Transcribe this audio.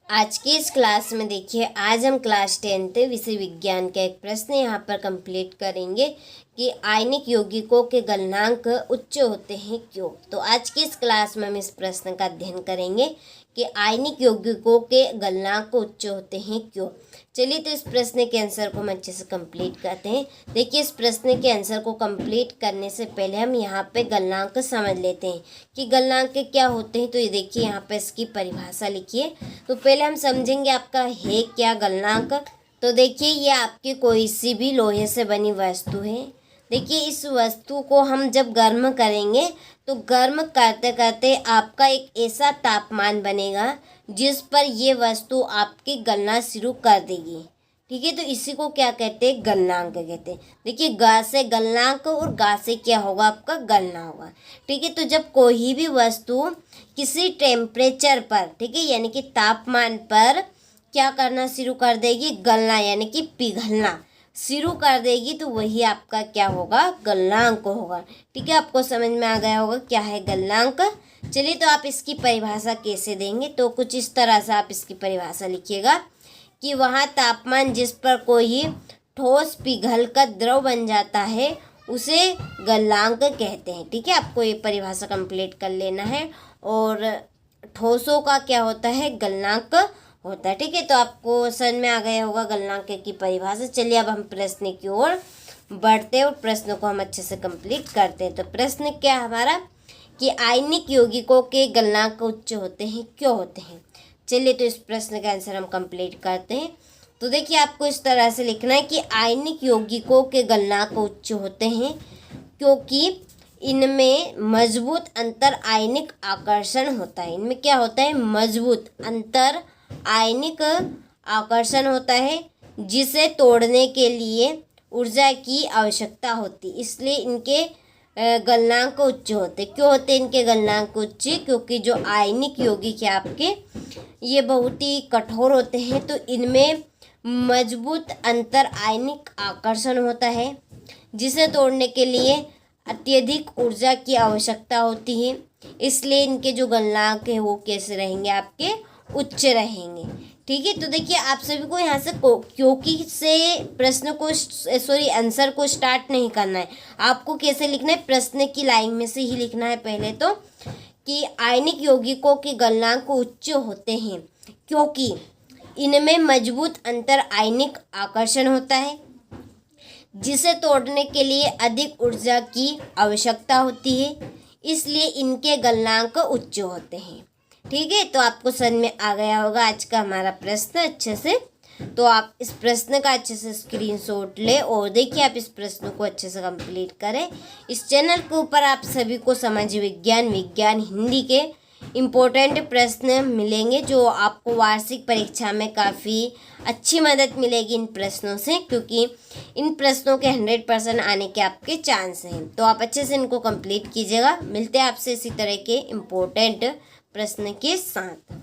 आज की इस क्लास में देखिए, आज हम क्लास 10th विषय विज्ञान का एक प्रश्न यहाँ पर कंप्लीट करेंगे कि आयनिक यौगिकों के गलनांक उच्च होते हैं क्यों। तो आज की इस क्लास में हम इस प्रश्न का अध्ययन करेंगे कि आयनिक यौगिकों के गलनांक उच्च होते हैं क्यों। चलिए तो इस प्रश्न के आंसर को हम अच्छे से कंप्लीट करते हैं। देखिए, इस प्रश्न के आंसर को कंप्लीट करने से पहले हम यहाँ पे गलनांक समझ लेते हैं कि गलनांक क्या होते हैं। तो ये देखिए, यहाँ पे इसकी परिभाषा लिखिए। तो पहले हम समझेंगे आपका है क्या गलनांक। तो देखिए, ये आपकी कोई सी भी लोहे से बनी वस्तु है। देखिए, इस वस्तु को हम जब गर्म करेंगे तो गर्म करते करते आपका एक ऐसा तापमान बनेगा जिस पर ये वस्तु आपकी गलना शुरू कर देगी। ठीक है, तो इसी को क्या कहते हैं, गलनांक कहते हैं। देखिए, ग से गलनांक और गा से क्या होगा, आपका गलना होगा। ठीक है, तो जब कोई भी वस्तु किसी टेम्परेचर पर, ठीक है, यानी कि तापमान पर क्या करना शुरू कर देगी, गलना यानी कि पिघलना शुरू कर देगी, तो वही आपका क्या होगा, गलनांक होगा। ठीक है, आपको समझ में आ गया होगा क्या है गलनांक। चलिए, तो आप इसकी परिभाषा कैसे देंगे, तो कुछ इस तरह से आप इसकी परिभाषा लिखिएगा कि वहाँ तापमान जिस पर कोई ठोस पिघलकर द्रव बन जाता है उसे गलनांक कहते हैं। ठीक है, आपको ये परिभाषा कंप्लीट कर लेना है। और ठोसों का क्या होता है, गलनांक होता है। ठीक है, तो आपको समझ में आ गया होगा गलनांक की परिभाषा। चलिए, अब हम प्रश्न की ओर बढ़ते हैं और प्रश्न को हम अच्छे से कंप्लीट करते हैं। तो प्रश्न क्या है हमारा कि आयनिक यौगिकों के गलनांक उच्च होते हैं क्यों होते हैं। चलिए, तो इस प्रश्न का आंसर हम कंप्लीट करते हैं। तो देखिए, आपको इस तरह से लिखना है कि आयनिक यौगिकों के गलनांक उच्च होते हैं क्योंकि इनमें मजबूत अंतर आयनिक आकर्षण होता है। इनमें क्या होता है, मजबूत अंतर आयनिक आकर्षण होता है जिसे तोड़ने के लिए ऊर्जा की आवश्यकता होती, इसलिए इनके गलनांक उच्च होते। क्यों होते इनके गलनांक उच्च, क्योंकि जो आयनिक यौगिक है आपके ये बहुत ही कठोर होते हैं, तो इनमें मजबूत अंतर आयनिक आकर्षण होता है जिसे तोड़ने के लिए अत्यधिक ऊर्जा की आवश्यकता होती है, इसलिए इनके जो गलनांक है वो कैसे रहेंगे, आपके उच्च रहेंगे। ठीक है, तो देखिए, आप सभी को यहाँ से क्योंकि से प्रश्न को आंसर को स्टार्ट नहीं करना है। आपको कैसे लिखना है, प्रश्न की लाइन में से ही लिखना है पहले तो कि आयनिक यौगिकों के गलनांक उच्च होते हैं क्योंकि इनमें मजबूत अंतर आयनिक आकर्षण होता है जिसे तोड़ने के लिए अधिक ऊर्जा की आवश्यकता होती है, इसलिए इनके गलनांक उच्च होते हैं। ठीक है, तो आपको समझ में आ गया होगा आज का हमारा प्रश्न अच्छे से। तो आप इस प्रश्न का अच्छे से स्क्रीनशॉट ले और देखिए, आप इस प्रश्न को अच्छे से कंप्लीट करें। इस चैनल के ऊपर आप सभी को सामाजिक विज्ञान, विज्ञान, हिंदी के इम्पोर्टेंट प्रश्न मिलेंगे जो आपको वार्षिक परीक्षा में काफ़ी अच्छी मदद मिलेगी इन प्रश्नों से, क्योंकि इन प्रश्नों के 100% आने के आपके चांस हैं। तो आप अच्छे से इनको कंप्लीट कीजिएगा। मिलते हैं आपसे इसी तरह के इम्पोर्टेंट प्रश्न के साथ।